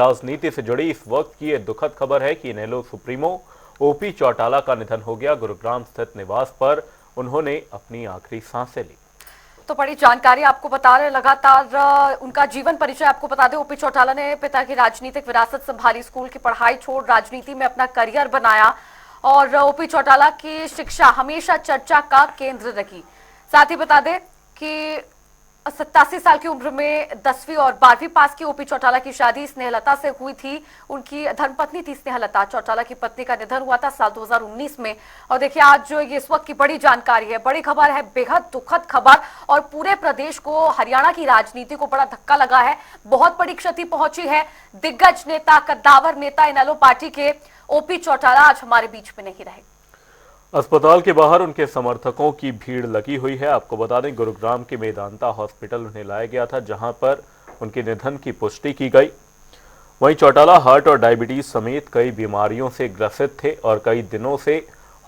राजनीति से जुड़ी इस वक्त की ये दुखद खबर है कि इनेलो सुप्रीमो ओपी चौटाला का निधन हो गया। गुरुग्राम स्थित निवास पर उन्होंने अपनी आखिरी सांसें ली। तो बड़ी जानकारी आपको बता रहे, लगातार उनका जीवन परिचय आपको बता दें। ओपी चौटाला ने पिता की राजनीतिक विरासत संभाली, स्कूल की पढ़ाई छोड़ राजनीति में अपना करियर बनाया और ओपी चौटाला की शिक्षा हमेशा चर्चा का केंद्र रही। साथ ही बता दें कि 87 साल की उम्र में 10वीं और 12वीं पास की ओपी चौटाला की शादी स्नेहलता से हुई थी। उनकी धर्मपत्नी थी स्नेहलता। चौटाला की पत्नी का निधन हुआ था साल 2019 में। और देखिए आज जो ये इस वक्त की बड़ी जानकारी है, बड़ी खबर है, बेहद दुखद खबर, और पूरे प्रदेश को, हरियाणा की राजनीति को बड़ा धक्का लगा है। बहुत बड़ी क्षति पहुंची है। दिग्गज नेता, कद्दावर नेता इनेलो पार्टी के ओपी चौटाला आज हमारे बीच में नहीं रहे। अस्पताल के बाहर उनके समर्थकों की भीड़ लगी हुई है। आपको बता दें, गुरुग्राम के मेदांता हॉस्पिटल उन्हें लाया गया था, जहां पर उनके निधन की पुष्टि की गई। वहीं चौटाला हार्ट और डायबिटीज समेत कई बीमारियों से ग्रसित थे और कई दिनों से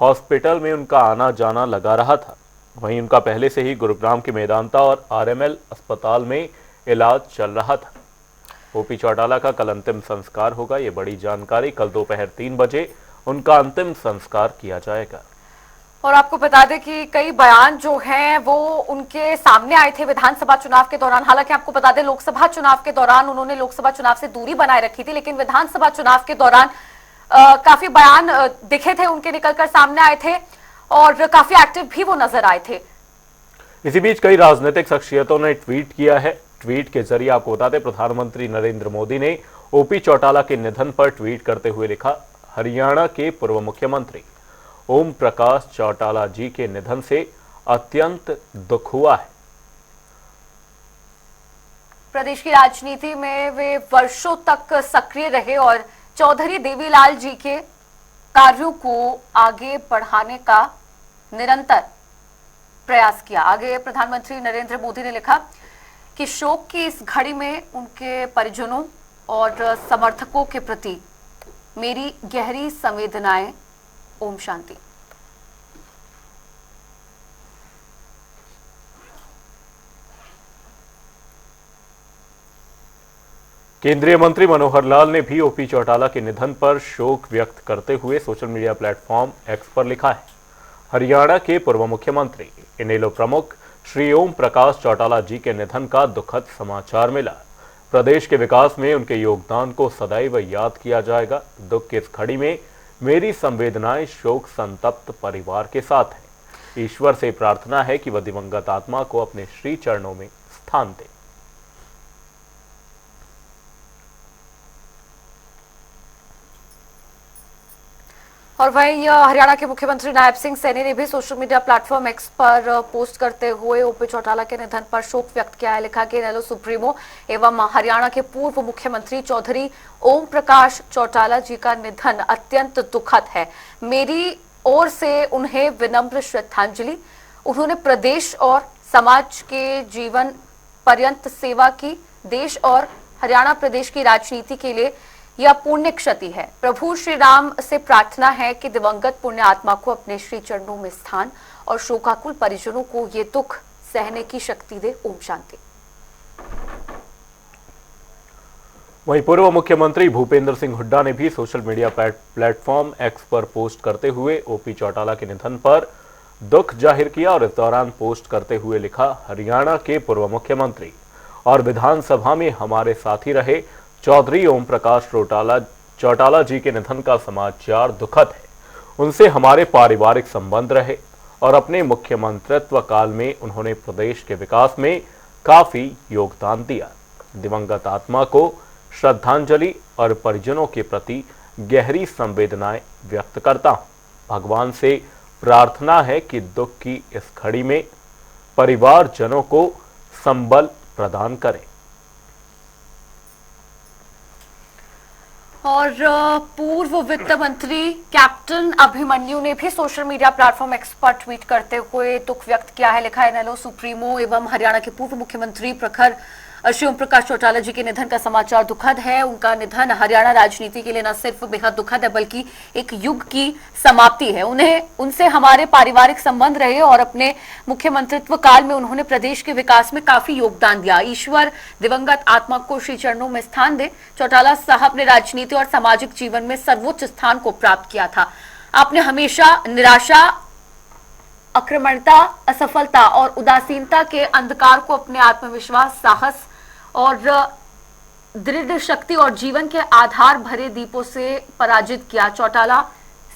हॉस्पिटल में उनका आना जाना लगा रहा था। वहीं उनका पहले से ही गुरुग्राम के मेदांता और आरएमएल अस्पताल में इलाज चल रहा था। ओपी चौटाला का कल अंतिम संस्कार होगा। ये बड़ी जानकारी, कल दोपहर 3 बजे उनका अंतिम संस्कार किया जाएगा। और आपको बता दें कि कई बयान जो हैं वो उनके सामने आए थे विधानसभा चुनाव के दौरान। हालांकि आपको बता दें लोकसभा चुनाव के दौरान उन्होंने लोकसभा चुनाव से दूरी बनाए रखी थी, लेकिन विधानसभा चुनाव के दौरान काफी बयान दिखे थे उनके, निकलकर सामने आए थे और काफी एक्टिव भी वो नजर आए थे। इसी बीच कई राजनीतिक शख्सियतों ने ट्वीट किया है। ट्वीट के जरिए आपको बता दें, प्रधानमंत्री नरेंद्र मोदी ने ओपी चौटाला के निधन पर ट्वीट करते हुए लिखा, हरियाणा के पूर्व मुख्यमंत्री ओम प्रकाश चौटाला जी के निधन से अत्यंत दुख हुआ है। प्रदेश की राजनीति में वे वर्षों तक सक्रिय रहे और चौधरी देवीलाल जी के कार्यों को आगे बढ़ाने का निरंतर प्रयास किया। आगे प्रधानमंत्री नरेंद्र मोदी ने लिखा कि शोक की इस घड़ी में उनके परिजनों और समर्थकों के प्रति मेरी गहरी संवेदनाएं। ओम शांति। केंद्रीय मंत्री मनोहर लाल ने भी ओपी चौटाला के निधन पर शोक व्यक्त करते हुए सोशल मीडिया प्लेटफॉर्म एक्स पर लिखा है, हरियाणा के पूर्व मुख्यमंत्री इनेलो प्रमुख श्री ओम प्रकाश चौटाला जी के निधन का दुखद समाचार मिला। प्रदेश के विकास में उनके योगदान को सदैव याद किया जाएगा। दुख की इस घड़ी में मेरी संवेदनाएं शोक संतप्त परिवार के साथ है। ईश्वर से प्रार्थना है कि वह दिवंगत आत्मा को अपने श्री चरणों में स्थान दे। और वहीं हरियाणा के मुख्यमंत्री नायब सिंह सैनी ने भी सोशल मीडिया प्लेटफॉर्म एक्स पर पोस्ट करते हुए ओपी चौटाला के निधन पर शोक व्यक्त किया है। लिखा कि इनेलो सुप्रीमो एवं हरियाणा के पूर्व मुख्यमंत्री चौधरी ओम प्रकाश चौटाला जी का निधन अत्यंत दुखद है। मेरी ओर से उन्हें विनम्र श्रद्धांजलि। उन्होंने प्रदेश और समाज के जीवन पर्यंत सेवा की। देश और हरियाणा प्रदेश की राजनीति के लिए यह पुण्य क्षति है। प्रभु श्री राम से प्रार्थना है कि दिवंगत पुण्य आत्मा को अपने श्री चरणों में स्थान और शोकाकुल परिजनों को ये दुख सहने की शक्ति दे। ओम शांति। वहीं पूर्व मुख्यमंत्री भूपेंद्र सिंह हुड्डा ने भी सोशल मीडिया प्लेटफॉर्म एक्स पर पोस्ट करते हुए ओपी चौटाला के निधन पर दुख जाहिर किया और इस दौरान पोस्ट करते हुए लिखा, हरियाणा के पूर्व मुख्यमंत्री और विधानसभा में हमारे साथी रहे चौधरी ओम प्रकाश चौटाला जी के निधन का समाचार दुखद है। उनसे हमारे पारिवारिक संबंध रहे और अपने मुख्यमंत्रित्व काल में उन्होंने प्रदेश के विकास में काफी योगदान दिया। दिवंगत आत्मा को श्रद्धांजलि और परिजनों के प्रति गहरी संवेदनाएं व्यक्त करता हूं। भगवान से प्रार्थना है कि दुख की इस घड़ी में परिवारजनों को संबल प्रदान करें। और पूर्व वित्त मंत्री कैप्टन अभिमन्यु ने भी सोशल मीडिया प्लेटफॉर्म एक्स पर ट्वीट करते हुए दुख व्यक्त किया है। लिखा है, इनेलो सुप्रीमो एवं हरियाणा के पूर्व मुख्यमंत्री प्रखर श्री ओम प्रकाश चौटाला जी के निधन का समाचार दुखद है। उनका निधन हरियाणा राजनीति के लिए न सिर्फ बेहद दुखद है बल्कि एक युग की समाप्ति है। उनसे हमारे पारिवारिक संबंध रहे और अपने मुख्यमंत्रित्व काल में उन्होंने प्रदेश के विकास में काफी योगदान दिया। ईश्वर दिवंगत आत्मा को श्री चरणों में स्थान दे। चौटाला साहब ने राजनीति और सामाजिक जीवन में सर्वोच्च स्थान को प्राप्त किया था। आपने हमेशा निराशा, आक्रमणता, असफलता और उदासीनता के अंधकार को अपने आत्मविश्वास, साहस और दृढ़ शक्ति और जीवन के आधार भरे दीपों से पराजित किया। चौटाला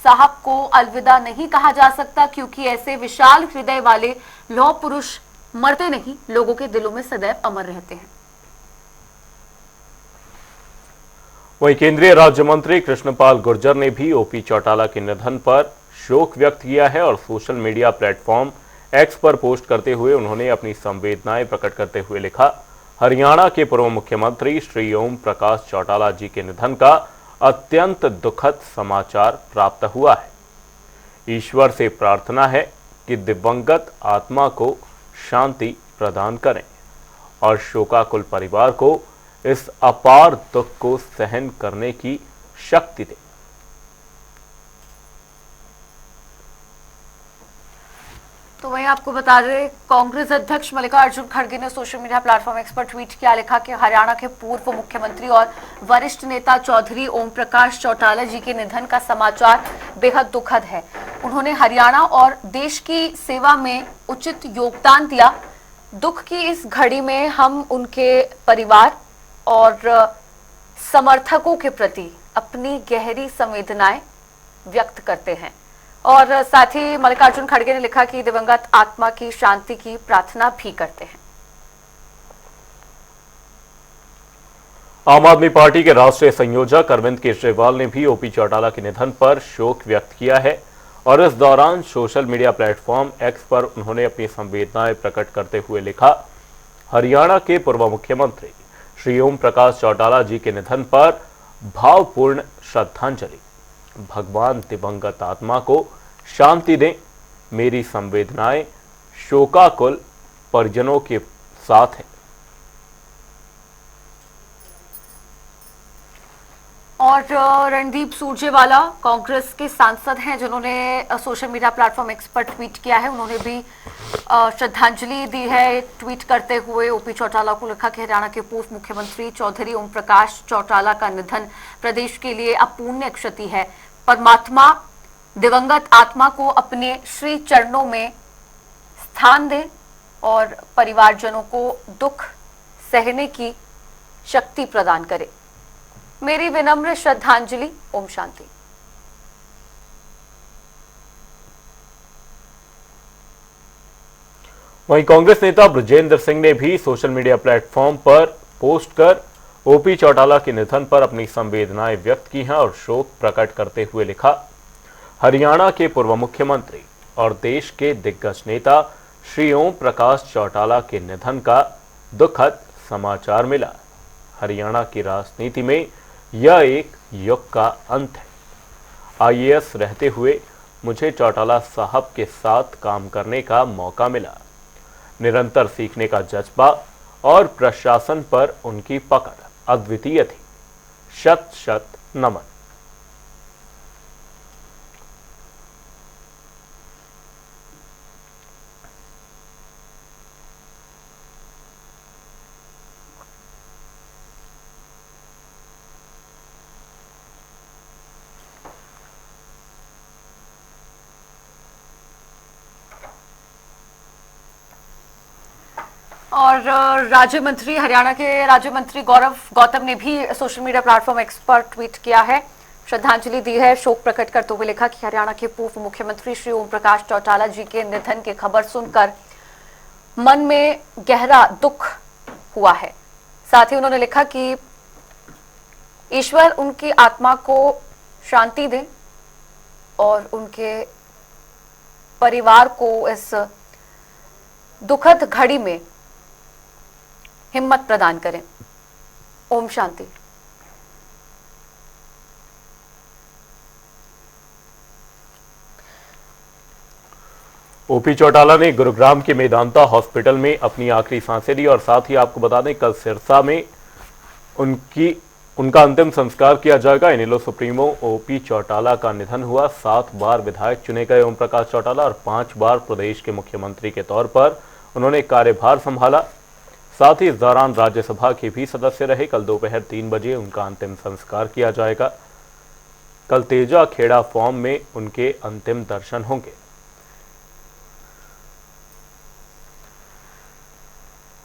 साहब को अलविदा नहीं कहा जा सकता क्योंकि ऐसे विशाल हृदय वाले लौह पुरुष मरते नहीं, लोगों के दिलों में सदैव अमर रहते हैं। वहीं केंद्रीय राज्य मंत्री कृष्णपाल गुर्जर ने भी ओपी चौटाला के निधन पर शोक व्यक्त किया है और सोशल मीडिया प्लेटफॉर्म एक्स पर पोस्ट करते हुए उन्होंने अपनी संवेदनाएं प्रकट करते हुए लिखा, हरियाणा के पूर्व मुख्यमंत्री श्री ओम प्रकाश चौटाला जी के निधन का अत्यंत दुखद समाचार प्राप्त हुआ है। ईश्वर से प्रार्थना है कि दिवंगत आत्मा को शांति प्रदान करें और शोकाकुल परिवार को इस अपार दुख को सहन करने की शक्ति दें। तो वहीं आपको बता दें, कांग्रेस अध्यक्ष मल्लिकार्जुन खड़गे ने सोशल मीडिया प्लेटफॉर्म एक्स पर ट्वीट किया, लिखा कि हरियाणा के पूर्व मुख्यमंत्री और वरिष्ठ नेता चौधरी ओम प्रकाश चौटाला जी के निधन का समाचार बेहद दुखद है। उन्होंने हरियाणा और देश की सेवा में उचित योगदान दिया। दुख की इस घड़ी में हम उनके परिवार और समर्थकों के प्रति अपनी गहरी संवेदनाएं व्यक्त करते हैं। और साथ ही मल्लिकार्जुन खड़गे ने लिखा कि दिवंगत आत्मा की शांति की प्रार्थना भी करते हैं। आम आदमी पार्टी के राष्ट्रीय संयोजक अरविंद केजरीवाल ने भी ओपी चौटाला के निधन पर शोक व्यक्त किया है और इस दौरान सोशल मीडिया प्लेटफॉर्म एक्स पर उन्होंने अपनी संवेदनाएं प्रकट करते हुए लिखा, हरियाणा के पूर्व मुख्यमंत्री श्री ओम प्रकाश चौटाला जी के निधन पर भावपूर्ण श्रद्धांजलि। भगवान दिवंगत आत्मा को शांति दें। मेरी संवेदनाएं शोकाकुल परिजनों के साथ है। और रणदीप सुरजेवाला कांग्रेस के सांसद हैं जिन्होंने सोशल मीडिया प्लेटफॉर्म एक्स पर ट्वीट किया है। उन्होंने भी श्रद्धांजलि दी है। ट्वीट करते हुए ओपी चौटाला को लिखा कि हरियाणा के पूर्व मुख्यमंत्री चौधरी ओम प्रकाश चौटाला का निधन प्रदेश के लिए अपूर्णीय क्षति है। परमात्मा दिवंगत आत्मा को अपने श्री चरणों में स्थान दे और परिवारजनों को दुख सहने की शक्ति प्रदान करे। मेरी विनम्र श्रद्धांजलि। ओम शांति। वहीं कांग्रेस नेता बृजेंद्र सिंह ने भी सोशल मीडिया प्लेटफॉर्म पर पोस्ट कर ओपी चौटाला के निधन पर अपनी संवेदनाएं व्यक्त की हैं और शोक प्रकट करते हुए लिखा, हरियाणा के पूर्व मुख्यमंत्री और देश के दिग्गज नेता श्री ओम प्रकाश चौटाला के निधन का दुखद समाचार मिला। हरियाणा की राजनीति में यह एक युग का अंत है। आईएएस रहते हुए मुझे चौटाला साहब के साथ काम करने का मौका मिला। निरंतर सीखने का जज्बा और प्रशासन पर उनकी पकड़ अद्वितीय थी। शत शत नमन। और राज्य मंत्री, हरियाणा के राज्य मंत्री गौरव गौतम ने भी सोशल मीडिया प्लेटफॉर्म एक्स पर ट्वीट किया है, श्रद्धांजलि दी है। शोक प्रकट करते हुए लिखा कि हरियाणा के पूर्व मुख्यमंत्री श्री ओम प्रकाश चौटाला जी के निधन की खबर सुनकर मन में गहरा दुख हुआ है। साथ ही उन्होंने लिखा कि ईश्वर उनकी आत्मा को शांति दे और उनके परिवार को इस दुखद घड़ी में हिम्मत प्रदान करें। ओम शांति। ओपी चौटाला ने गुरुग्राम के मेदांता हॉस्पिटल में अपनी आखिरी सांसें ली और साथ ही आपको बता दें कल सिरसा में उनका अंतिम संस्कार किया जाएगा। इनेलो सुप्रीमो ओपी चौटाला का निधन हुआ। 7 बार विधायक चुने गए ओम प्रकाश चौटाला और 5 बार प्रदेश के मुख्यमंत्री के तौर पर उन्होंने कार्यभार संभाला। साथ ही इस दौरान राज्यसभा के भी सदस्य रहे। कल दोपहर 3 बजे उनका अंतिम संस्कार किया जाएगा। कल तेजा खेड़ा फॉर्म में उनके अंतिम दर्शन होंगे।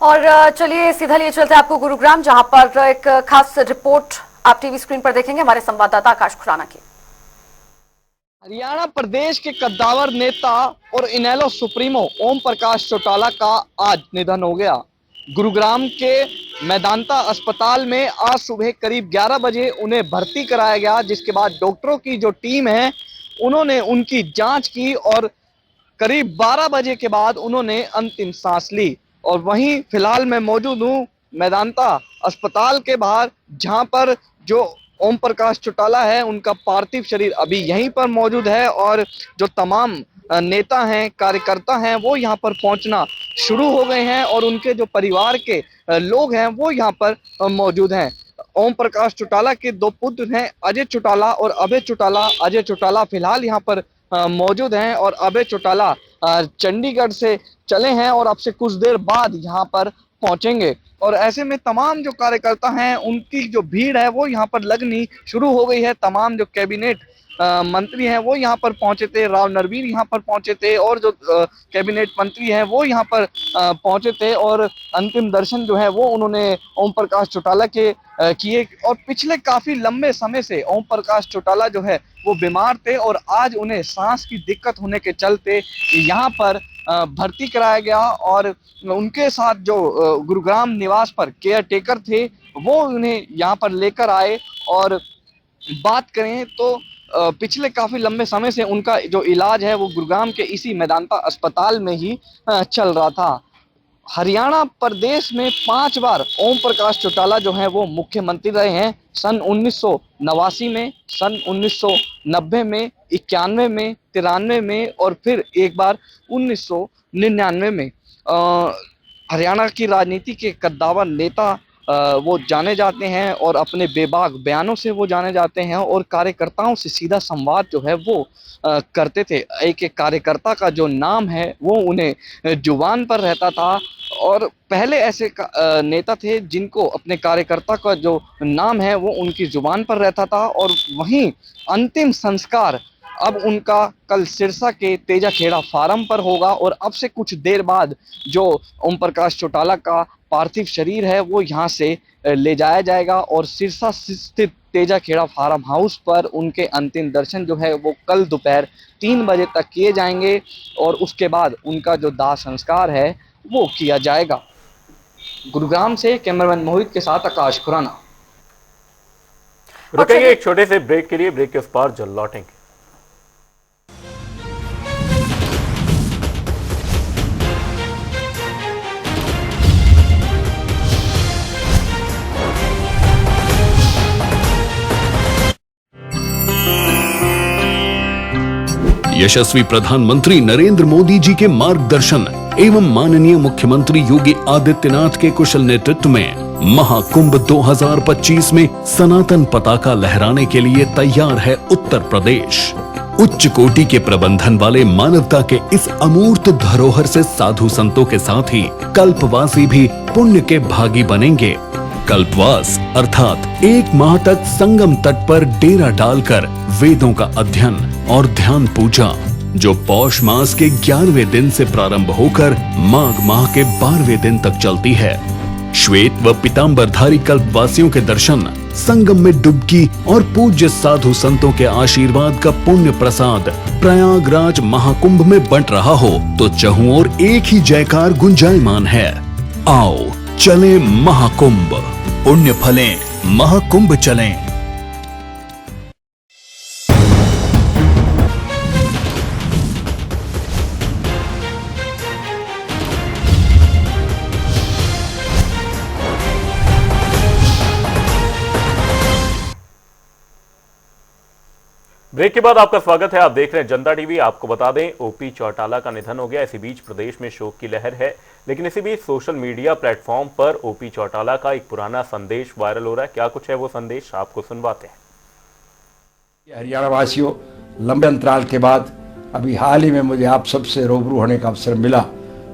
और चलिए सीधा लिए चलते हैं आपको गुरुग्राम, जहां पर एक खास रिपोर्ट आप टीवी स्क्रीन पर देखेंगे हमारे संवाददाता आकाश खुराना की। हरियाणा प्रदेश के कद्दावर नेता और इनेलो सुप्रीमो ओम प्रकाश चौटाला का आज निधन हो गया। गुरुग्राम के मेदांता अस्पताल में आज सुबह करीब 11 बजे उन्हें भर्ती कराया गया, जिसके बाद डॉक्टरों की जो टीम है उन्होंने उनकी जांच की और करीब 12 बजे के बाद उन्होंने अंतिम सांस ली। और वहीं फिलहाल मैं मौजूद हूँ मेदांता अस्पताल के बाहर, जहां पर जो ओम प्रकाश चौटाला है उनका पार्थिव शरीर अभी यहीं पर मौजूद है और जो तमाम नेता हैं, कार्यकर्ता हैं, वो यहाँ पर पहुंचना शुरू हो गए हैं और उनके जो परिवार के लोग हैं वो यहाँ पर मौजूद हैं। ओम प्रकाश चौटाला के 2 पुत्र हैं, अजय चौटाला और अभय चौटाला। अजय चौटाला फिलहाल यहाँ पर मौजूद हैं और अभय चौटाला चंडीगढ़ से चले हैं और अब से कुछ देर बाद यहाँ पर पहुंचेंगे। और ऐसे में तमाम जो कार्यकर्ता हैं उनकी जो भीड़ है वो यहाँ पर लगनी शुरू हो गई है। तमाम जो कैबिनेट मंत्री हैं वो यहाँ पर पहुंचे थे, राव नरवीर यहाँ पर पहुंचे थे और जो कैबिनेट मंत्री हैं वो यहाँ पर पहुंचे थे और अंतिम दर्शन जो है वो उन्होंने ओम प्रकाश चौटाला के किए। और पिछले काफी लंबे समय से ओम प्रकाश चौटाला जो है वो बीमार थे और आज उन्हें सांस की दिक्कत होने के चलते यहाँ पर भर्ती कराया गया और उनके साथ जो गुरुग्राम निवास पर केयर टेकर थे वो उन्हें यहाँ पर लेकर आए। और बात करें तो पिछले काफी लंबे समय से उनका जो इलाज है वो गुरुग्राम के इसी मेदांता अस्पताल में ही चल रहा था। हरियाणा प्रदेश में 5 बार ओम प्रकाश चौटाला जो है वो मुख्यमंत्री रहे हैं। सन 1989 में, सन 1990 में, 91 में, 93 में और फिर एक बार 1999 में। हरियाणा की राजनीति के कद्दावर नेता वो जाने जाते हैं और अपने बेबाक बयानों से वो जाने जाते हैं और कार्यकर्ताओं से सीधा संवाद जो है वो करते थे। एक एक कार्यकर्ता का जो नाम है वो उन्हें जुबान पर रहता था और पहले ऐसे नेता थे जिनको अपने कार्यकर्ता का जो नाम है वो उनकी जुबान पर रहता था। और वहीं अंतिम संस्कार अब उनका कल सिरसा के तेजा खेड़ा फार्म पर होगा और अब से कुछ देर बाद जो ओम प्रकाश चौटाला का पार्थिव शरीर है वो यहाँ से ले जाया जाएगा और सिरसा स्थित तेजा खेड़ा फार्म हाउस पर उनके अंतिम दर्शन जो है वो कल दोपहर 3 बजे तक किए जाएंगे और उसके बाद उनका जो दाह संस्कार है वो किया जाएगा। गुरुग्राम से कैमरामैन मोहित के साथ आकाश खुराना। रुकेंगे एक छोटे से ब्रेक के लिए, ब्रेक के उस पार जल्द लौटेंगे। यशस्वी प्रधानमंत्री नरेंद्र मोदी जी के मार्गदर्शन एवं माननीय मुख्यमंत्री योगी आदित्यनाथ के कुशल नेतृत्व में महाकुंभ 2025 में सनातन पताका लहराने के लिए तैयार है उत्तर प्रदेश। उच्च कोटि के प्रबंधन वाले मानवता के इस अमूर्त धरोहर से साधु संतों के साथ ही कल्पवासी भी पुण्य के भागी बनेंगे। कल्पवास अर्थात 1 माह तक संगम तट पर डेरा डालकर वेदों का अध्ययन और ध्यान पूजा, जो पौष मास के 11वें दिन से प्रारंभ होकर माघ माह के 12वें दिन तक चलती है। श्वेत व पीतांबरधारी कल्पवासियों के दर्शन, संगम में डुबकी और पूज्य साधु संतों के आशीर्वाद का पुण्य प्रसाद प्रयागराज महाकुंभ में बंट रहा हो तो चहुं ओर एक ही जयकार गुंजायमान है। आओ चले महाकुंभ, पुण्य फलें महाकुंभ चलें। ब्रेक के बाद आपका स्वागत है। आप देख रहे हैं जनता टीवी। आपको बता दें, ओपी चौटाला का निधन हो गया। इसी बीच प्रदेश में शोक की लहर है, लेकिन इसी बीच सोशल मीडिया प्लेटफॉर्म पर ओपी चौटाला का एक पुराना संदेश वायरल हो रहा है। क्या कुछ है वो संदेश, आपको सुनवाते हैं। हरियाणा वासियों, लंबे अंतराल के बाद अभी हाल ही में मुझे आप सबसे रूबरू होने का अवसर मिला।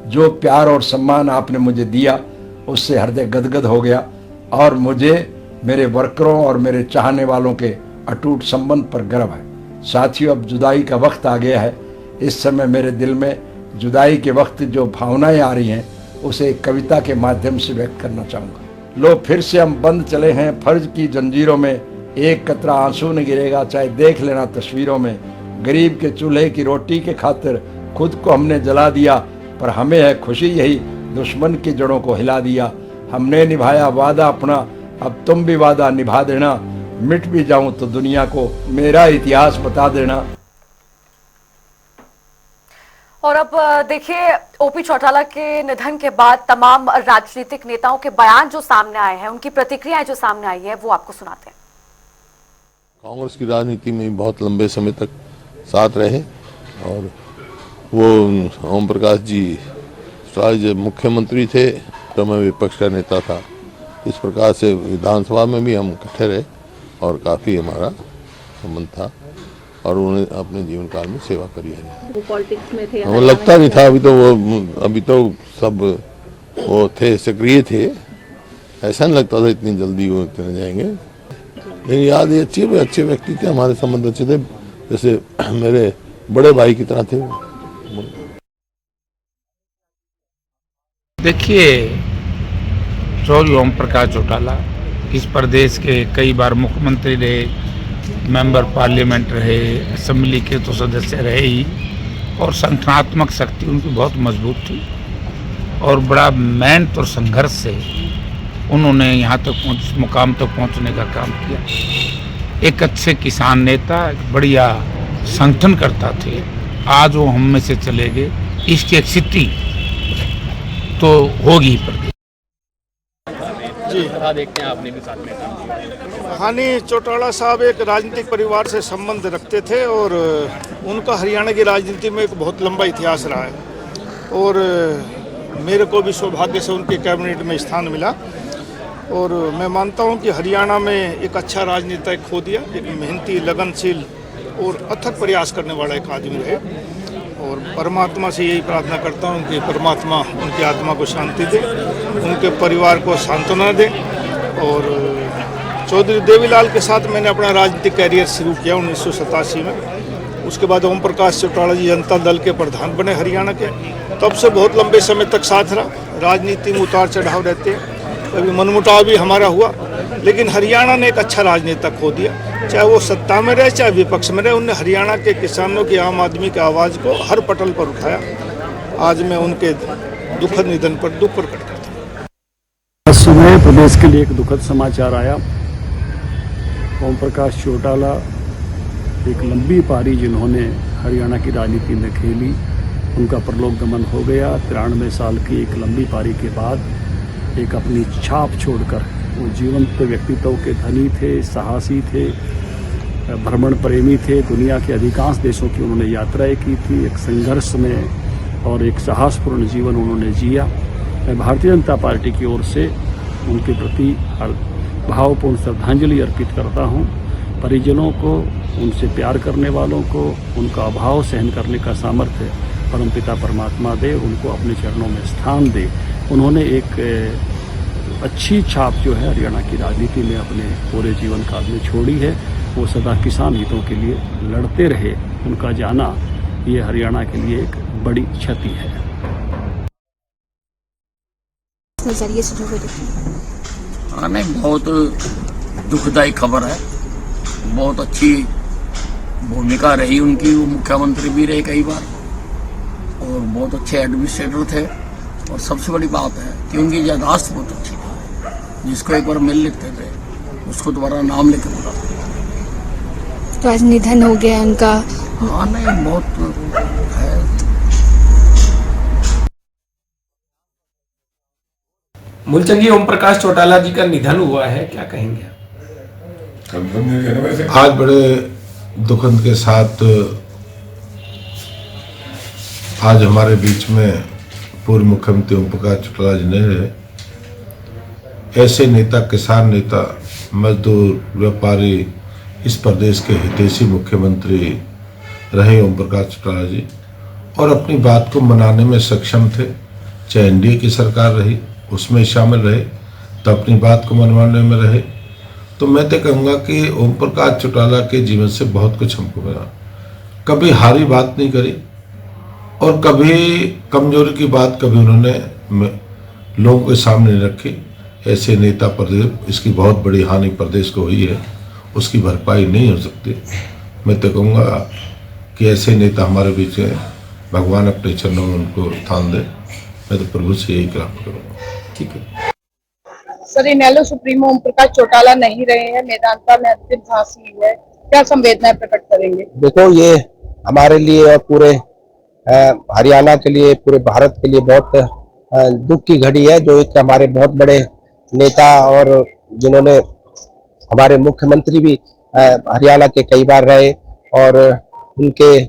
जो प्यार और सम्मान आपने मुझे दिया, उससे हृदय गदगद हो गया और मुझे मेरे वर्करों और मेरे चाहने वालों के अटूट संबंध पर गर्व है। साथियों, अब जुदाई का वक्त आ गया है। इस समय मेरे दिल में जुदाई के वक्त जो भावनाएं आ रही हैं, उसे एक कविता के माध्यम से व्यक्त करना चाहूँगा। लो फिर से हम बंद चले हैं फर्ज की जंजीरों में, एक कतरा आंसू न गिरेगा चाहे देख लेना तस्वीरों में। गरीब के चूल्हे की रोटी के खातिर खुद को हमने जला दिया, पर हमें है खुशी यही दुश्मन की जड़ों को हिला दिया। हमने निभाया वादा अपना, अब तुम भी वादा निभा देना। मिट भी जाऊं तो दुनिया को मेरा इतिहास बता देना। और अब देखिए, ओपी चौटाला के निधन के बाद तमाम राजनीतिक नेताओं के बयान जो सामने आए हैं, उनकी प्रतिक्रियाएं जो सामने आई है, वो आपको सुनाते हैं। कांग्रेस की राजनीति में बहुत लंबे समय तक साथ रहे और वो ओम प्रकाश जी जब मुख्यमंत्री थे तो मैं विपक्ष का नेता था। इस प्रकार से विधानसभा में भी हम इकट्ठे रहे और काफ़ी हमारा संबंध था और उन्होंने अपने जीवन काल में सेवा करी है। वो पॉलिटिक्स में थे, वो लगता नहीं था। अभी तो सब वो थे, सक्रिय थे। ऐसा नहीं लगता था इतनी जल्दी वो चले जाएंगे। लेकिन याद ये अच्छे व्यक्ति थे, हमारे संबंध अच्छे थे, जैसे मेरे बड़े भाई की तरह थे। देखिए, चौधरी ओम प्रकाश चौटाला इस प्रदेश के कई बार मुख्यमंत्री रहे, मेंबर पार्लियामेंट रहे, असेंबली के तो सदस्य रहे ही, और संगठनात्मक शक्ति उनकी बहुत मजबूत थी और बड़ा मेहनत और संघर्ष से उन्होंने यहाँ तक मुकाम तक पहुँचने का काम किया। एक अच्छे किसान नेता, एक बढ़िया संगठनकर्ता थे। आज वो हम में से चले गए, इसकी एक स्थिति तो होगी प्रदेश। जी देखते हैं, आपने भी साथ में काम किया। हानि चौटाला साहब एक राजनीतिक परिवार से संबंध रखते थे और उनका हरियाणा की राजनीति में एक बहुत लंबा इतिहास रहा है और मेरे को भी सौभाग्य से उनके कैबिनेट में स्थान मिला और मैं मानता हूं कि हरियाणा में एक अच्छा राजनीतिक खो दिया। एक मेहनती, लगनशील और अथक प्रयास करने वाला एक आदमी रहे और परमात्मा से यही प्रार्थना करता हूं कि परमात्मा उनकी आत्मा को शांति दे, उनके परिवार को सांत्वना दे। और चौधरी देवीलाल के साथ मैंने अपना राजनीतिक कैरियर शुरू किया 1987 में। उसके बाद ओम प्रकाश चौटाला जी जनता दल के प्रधान बने हरियाणा के। तब से बहुत लंबे समय तक साथ रहा। राजनीति में उतार चढ़ाव रहते हैं, कभी मनमुटाव भी हमारा हुआ, लेकिन हरियाणा ने एक अच्छा राजनेता खो दिया। चाहे वो सत्ता में रहे चाहे विपक्ष में रहे, उनने हरियाणा के किसानों की, आम आदमी की आवाज़ को हर पटल पर उठाया। आज मैं उनके दुखद निधन पर दुख प्रकट करता हूँ। इस समय प्रदेश के लिए एक दुखद समाचार आया। ओम प्रकाश चौटाला एक लंबी पारी जिन्होंने हरियाणा की राजनीति में खेली, उनका परलोक गमन हो गया। 93 साल की एक लंबी पारी के बाद एक अपनी छाप छोड़कर वो जीवंत व्यक्तित्व के धनी थे, साहसी थे, भ्रमण प्रेमी थे। दुनिया के अधिकांश देशों की उन्होंने यात्राएं की थी। एक संघर्ष में और एक साहसपूर्ण जीवन उन्होंने जिया। मैं भारतीय जनता पार्टी की ओर से उनके प्रति भावपूर्ण श्रद्धांजलि अर्पित करता हूं। परिजनों को, उनसे प्यार करने वालों को उनका अभाव सहन करने का सामर्थ्य परमपिता परमात्मा दे, उनको अपने चरणों में स्थान दे। उन्होंने एक अच्छी छाप जो है हरियाणा की राजनीति में अपने पूरे जीवन काल में छोड़ी है। वो सदा किसान हितों के लिए लड़ते रहे। उनका जाना ये हरियाणा के लिए एक बड़ी क्षति है। नजरिए से जो देखिए, हाँ, नहीं, बहुत दुखदायी खबर है। बहुत अच्छी भूमिका रही उनकी, वो मुख्यमंत्री भी रहे कई बार और बहुत अच्छे एडमिनिस्ट्रेटर थे। और सबसे बड़ी बात है कि उनकी याददाश्त बहुत अच्छी थी। जिसको एक बार मेल लिखते थे उसको दोबारा नाम लेकर बुलाते। तो आज निधन हो गया उनका। हाँ, नहीं, बहुत है। मूलचंद जी, ओम प्रकाश चौटाला जी का निधन हुआ है, क्या कहेंगे? आज बड़े दुखद के साथ आज हमारे बीच में पूर्व मुख्यमंत्री ओम प्रकाश चौटाला जी नहीं रहे। ऐसे नेता, किसान नेता, मजदूर, व्यापारी, इस प्रदेश के हितैषी मुख्यमंत्री रहे ओम प्रकाश चौटाला जी, और अपनी बात को मनाने में सक्षम थे। चाहे एनडीए की सरकार रही उसमें शामिल रहे तो अपनी बात को मनवाने में रहे। तो मैं तो कहूँगा कि ओम प्रकाश चौटाला के जीवन से बहुत कुछ हमको मिला। कभी हारी बात नहीं करी और कभी कमजोरी की बात कभी उन्होंने लोगों के सामने नहीं रखी। ऐसे नेता प्रदेश, इसकी बहुत बड़ी हानि प्रदेश को हुई है, उसकी भरपाई नहीं हो सकती। मैं तो कहूँगा कि ऐसे नेता हमारे बीच हैं, भगवान अपने चरणों में उनको स्थान दे। मैं तो प्रभु से यही प्रार्थना करूँगा। ठीक है सर, इनेलो सुप्रीमो ओम प्रकाश चौटाला नहीं रहे हैं, मेदांता में अंतिम सांस ली है, क्या संवेदनाएं प्रकट करेंगे? देखो, ये हमारे लिए और पूरे हरियाणा के लिए, पूरे भारत के लिए बहुत दुख की घड़ी है। जो एक हमारे बहुत बड़े नेता और जिन्होंने हमारे मुख्यमंत्री भी हरियाणा के कई बार रहे, और उनके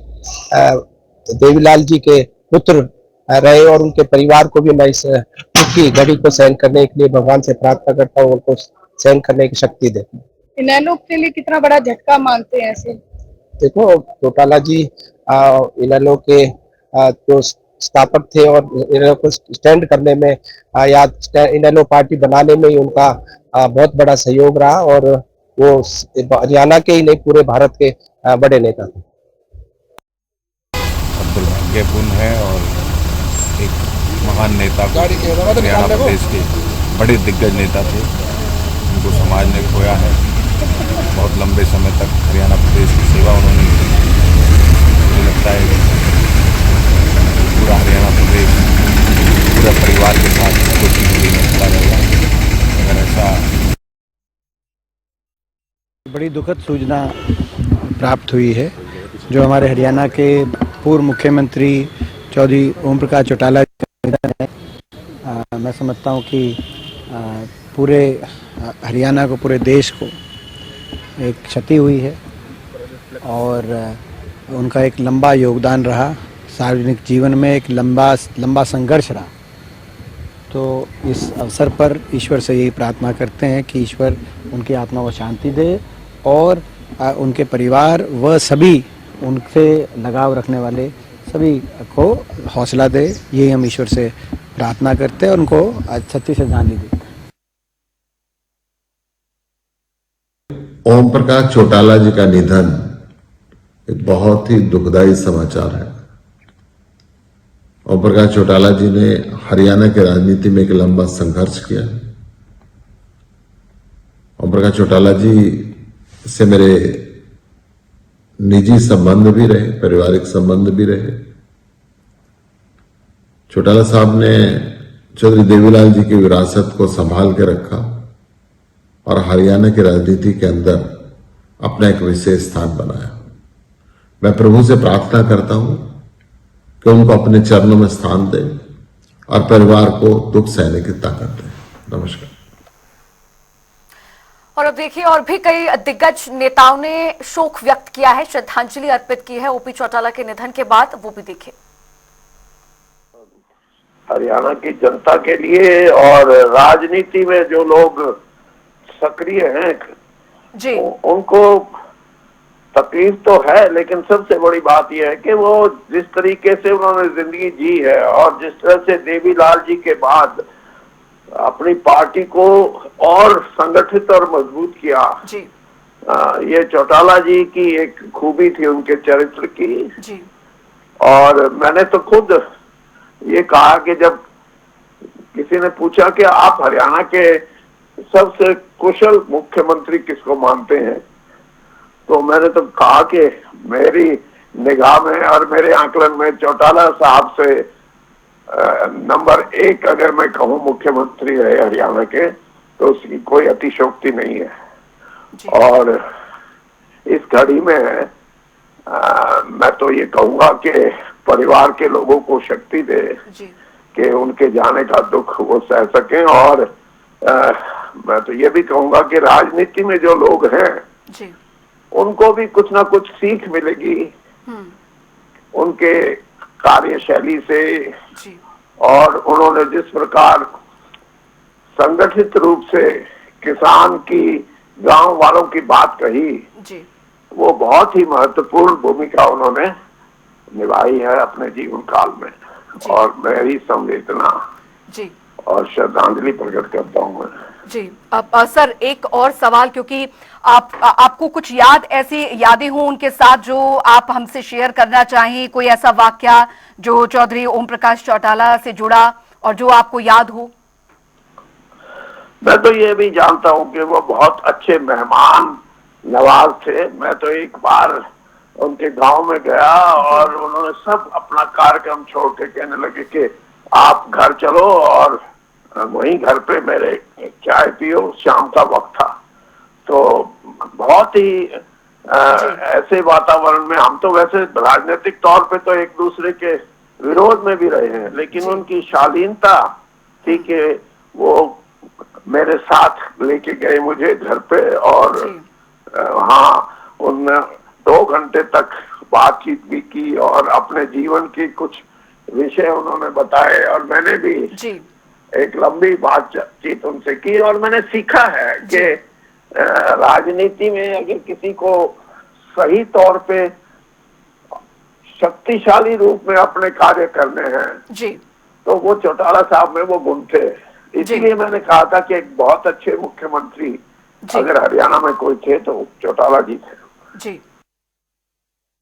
देवीलाल जी के पुत्र रहे, और उनके परिवार को भी मैं इस दुख की घड़ी को सहन करने के लिए भगवान से प्रार्थना करता हूँ, उनको सहन करने की शक्ति दे। इनेलो के लिए कितना बड़ा झटका मानते हैं ऐसे? देखो, चौटाला जी इनेलो के जो स्थापक थे, और इनेलो को स्टैंड करने में या इनेलो पार्टी बनाने में ही उनका बहुत बड़ा सहयोग रहा, और वो हरियाणा के ही नहीं पूरे भारत के बड़े नेता थे। दुर्भाग्यपूर्ण है, और एक महान नेता को, हरियाणा प्रदेश के बड़े दिग्गज नेता थे, उनको समाज ने खोया है। बहुत लंबे समय तक हरियाणा प्रदेश की सेवा उन्होंने की। मुझे लगता है पूरा हरियाणा प्रदेश पूरा परिवार के साथ कुछ जिंदगी में खड़ा रहेगा। अगर ऐसा बड़ी दुखद सूचना प्राप्त हुई है, जो हमारे हरियाणा के पूर्व मुख्यमंत्री चौधरी ओम प्रकाश चौटाला है। मैं समझता हूँ कि पूरे हरियाणा को, पूरे देश को एक क्षति हुई है, और उनका एक लंबा योगदान रहा, सार्वजनिक जीवन में एक लंबा संघर्ष रहा। तो इस अवसर पर ईश्वर से यही प्रार्थना करते हैं कि ईश्वर उनकी आत्मा को शांति दे, और उनके परिवार व सभी उनसे लगाव रखने वाले सभी को हौसला दे। यही हम ईश्वर से प्रार्थना करते हैं, और उनको सच्ची श्रद्धांजलि देते हैं। ओम प्रकाश चौटाला जी का निधन एक बहुत ही दुखदाई समाचार है। ओम प्रकाश चौटाला जी ने हरियाणा की राजनीति में एक लंबा संघर्ष किया। ओम प्रकाश चौटाला जी से मेरे निजी संबंध भी रहे, पारिवारिक संबंध भी रहे। चौटाला साहब ने चौधरी देवीलाल जी की विरासत को संभाल के रखा, और हरियाणा की राजनीति के अंदर अपना एक विशेष स्थान बनाया। मैं प्रभु से प्रार्थना करता हूं कि उनको अपने चरणों में स्थान दे, और परिवार को दुख सहने की ताकत दे। नमस्कार। और अब देखिए, और भी कई दिग्गज नेताओं ने शोक व्यक्त किया है, श्रद्धांजलि अर्पित की है ओपी चौटाला के निधन के बाद। वो भी देखिए। हरियाणा की जनता के लिए और राजनीति में जो लोग सक्रिय हैं जी, उनको तकलीफ तो है, लेकिन सबसे बड़ी बात यह है कि वो जिस तरीके से उन्होंने जिंदगी जी है, और जिस तरह से देवीलाल जी के बाद अपनी पार्टी को और संगठित और मजबूत किया जी। ये चौटाला जी की एक खूबी थी उनके चरित्र की जी। और मैंने तो खुद ये कहा कि जब किसी ने पूछा कि आप हरियाणा के सबसे कुशल मुख्यमंत्री किसको मानते हैं, तो मैंने तो कहा कि मेरी निगाह में और मेरे आकलन में चौटाला साहब से नंबर 1 अगर मैं कहूँ मुख्यमंत्री रहे हरियाणा के, तो उसकी कोई अतिशयोक्ति नहीं है। और इस घड़ी में मैं तो ये कहूंगा कि परिवार के लोगों को शक्ति दे कि उनके जाने का दुख वो सह सकें। और मैं तो ये भी कहूंगा कि राजनीति में जो लोग हैं उनको भी कुछ ना कुछ सीख मिलेगी उनके कार्यशैली से। और उन्होंने जिस प्रकार संगठित रूप से किसान की, गांव वालों की बात कही, वो बहुत ही महत्वपूर्ण भूमिका उन्होंने निभाई है अपने जीवन काल में। और मेरी संवेदना और श्रद्धांजलि प्रकट करता हूँ मैं। जी। अब सर एक और सवाल, क्योंकि आपको कुछ ऐसी यादें हो उनके साथ जो आप हमसे शेयर करना चाहें, कोई ऐसा वाकया जो चौधरी ओम प्रकाश चौटाला से जुड़ा और जो आपको याद हो? मैं तो ये भी जानता हूँ कि वो बहुत अच्छे मेहमान नवाज थे। मैं तो एक बार उनके गांव में गया और उन्होंने सब अपना कार्यक्रम छोड़ के कहने लगे कि आप घर चलो और वहीं घर पे मेरे चाय पियो। शाम का वक्त था, तो बहुत ही ऐसे वातावरण में, हम तो वैसे राजनीतिक तौर पे तो एक दूसरे के विरोध में भी रहे हैं, लेकिन उनकी शालीनता थी कि वो मेरे साथ लेके गए मुझे घर पे और हाँ, उनने 2 घंटे तक बातचीत भी की और अपने जीवन की कुछ विषय उन्होंने बताए और मैंने भी एक लंबी बातचीत उनसे की। और मैंने सीखा है कि राजनीति में अगर किसी को सही तौर पे शक्तिशाली रूप में अपने कार्य करने हैं तो वो चौटाला साहब में वो गुण थे। इसलिए मैंने कहा था कि एक बहुत अच्छे मुख्यमंत्री अगर हरियाणा में कोई थे तो चौटाला जी थे।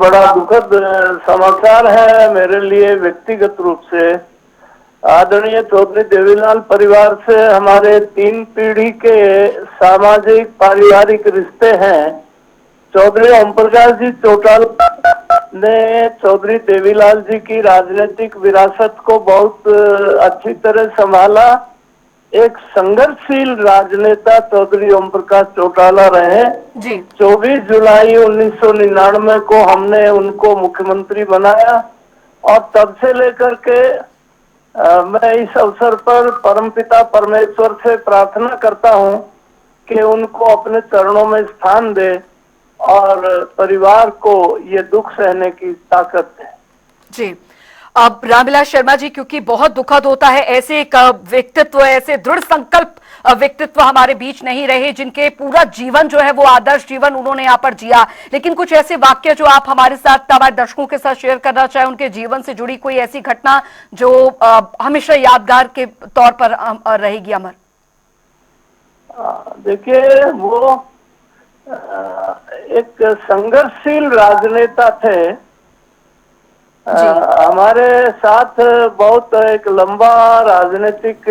बड़ा दुखद समाचार है मेरे लिए व्यक्तिगत रूप से। आदरणीय चौधरी देवीलाल परिवार से हमारे 3 पीढ़ी के सामाजिक पारिवारिक रिश्ते हैं। चौधरी ओम प्रकाश जी चौटाला ने चौधरी देवीलाल जी की राजनीतिक विरासत को बहुत अच्छी तरह संभाला। एक संघर्षशील राजनेता चौधरी ओम प्रकाश चौटाला रहे। 24 जुलाई 1999 को हमने उनको मुख्यमंत्री बनाया और तब से लेकर के मैं इस अवसर पर परमपिता परमेश्वर से प्रार्थना करता हूं कि उनको अपने चरणों में स्थान दे और परिवार को ये दुख सहने की ताकत दे। जी। अब रामविलास शर्मा जी, क्योंकि बहुत दुखद होता है ऐसे एक व्यक्तित्व, ऐसे दृढ़ संकल्प व्यक्तित्व हमारे बीच नहीं रहे जिनके पूरा जीवन जो है वो आदर्श जीवन उन्होंने यहाँ पर जिया, लेकिन कुछ ऐसे वाक्य जो आप हमारे साथ, हमारे दर्शकों के साथ शेयर करना चाहे, उनके जीवन से जुड़ी कोई ऐसी घटना जो हमेशा यादगार के तौर पर रहेगी अमर? देखिए, वो एक संघर्षशील राजनेता थे। हमारे साथ बहुत एक लंबा राजनीतिक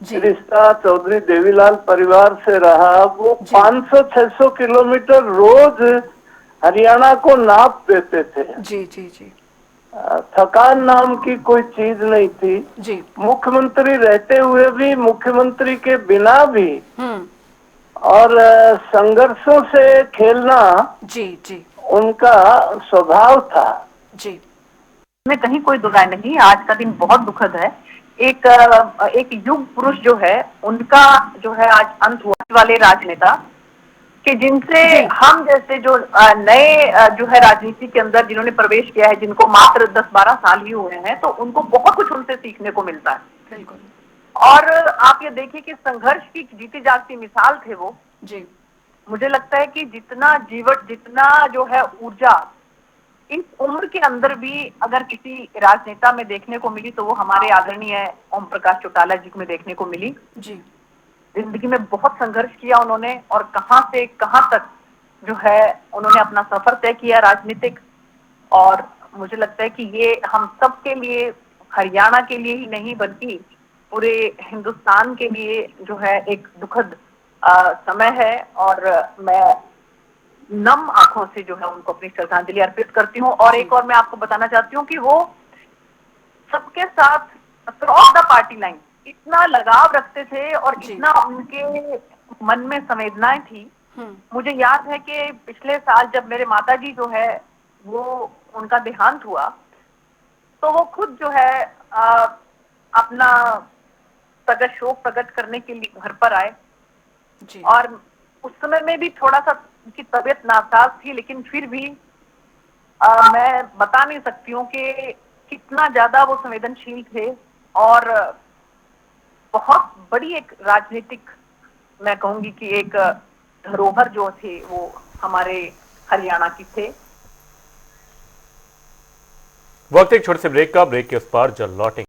रिश्ता चौधरी देवीलाल परिवार से रहा। वो 500-600 किलोमीटर रोज हरियाणा को नाप देते थे। जी। थकान नाम की कोई चीज नहीं थी। मुख्यमंत्री रहते हुए भी, मुख्यमंत्री के बिना भी और संघर्षों से खेलना उनका स्वभाव था। में कहीं कोई दुराय नहीं। आज का दिन बहुत दुखद है। एक युग पुरुष जो है उनका जो है आज अंत हुआ वाले राजनेता कि जिनसे हम जैसे जो नए जो है राजनीति के अंदर जिन्होंने प्रवेश किया है, जिनको मात्र 10-12 साल ही हुए हैं, तो उनको बहुत कुछ उनसे सीखने को मिलता है। बिल्कुल। और आप ये देखिए कि संघर्ष की जीती जागती मिसाल थे वो। मुझे लगता है कि जितना जीवन, जितना जो है ऊर्जा इस उम्र के अंदर भी अगर किसी राजनेता में देखने को मिली तो वो हमारे आदरणीय ओम प्रकाश चौटाला जी में देखने को मिली। जिंदगी में बहुत संघर्ष किया उन्होंने और कहां से कहां तक जो है उन्होंने अपना सफर तय किया राजनीतिक। और मुझे लगता है कि ये हम सब के लिए, हरियाणा के लिए ही नहीं बल्कि पूरे हिंदुस्तान के लिए जो है एक दुखद समय है। और मैं नम आंखों से जो है उनको अपनी श्रद्धांजलि अर्पित करती हूँ। और एक और मैं आपको बताना चाहती हूँ कि वो सबके साथ क्रॉस द पार्टी लाइन इतना लगाव रखते थे और इतना उनके मन में संवेदनाएं थी। मुझे याद है कि पिछले साल जब मेरे माताजी जो है वो उनका देहांत हुआ तो वो खुद जो है अपना शोक प्रकट करने के लिए घर पर आए। और उस समय में भी थोड़ा सा उनकी तबीयत नासाज थी, लेकिन फिर भी मैं बता नहीं सकती हूँ कि कितना ज्यादा वो संवेदनशील थे और बहुत बड़ी एक राजनीतिक, मैं कहूंगी कि एक धरोहर जो थे वो हमारे हरियाणा की थे। वक्त एक छोटे से ब्रेक का, ब्रेक के उस पार जल्द लौटेंगे।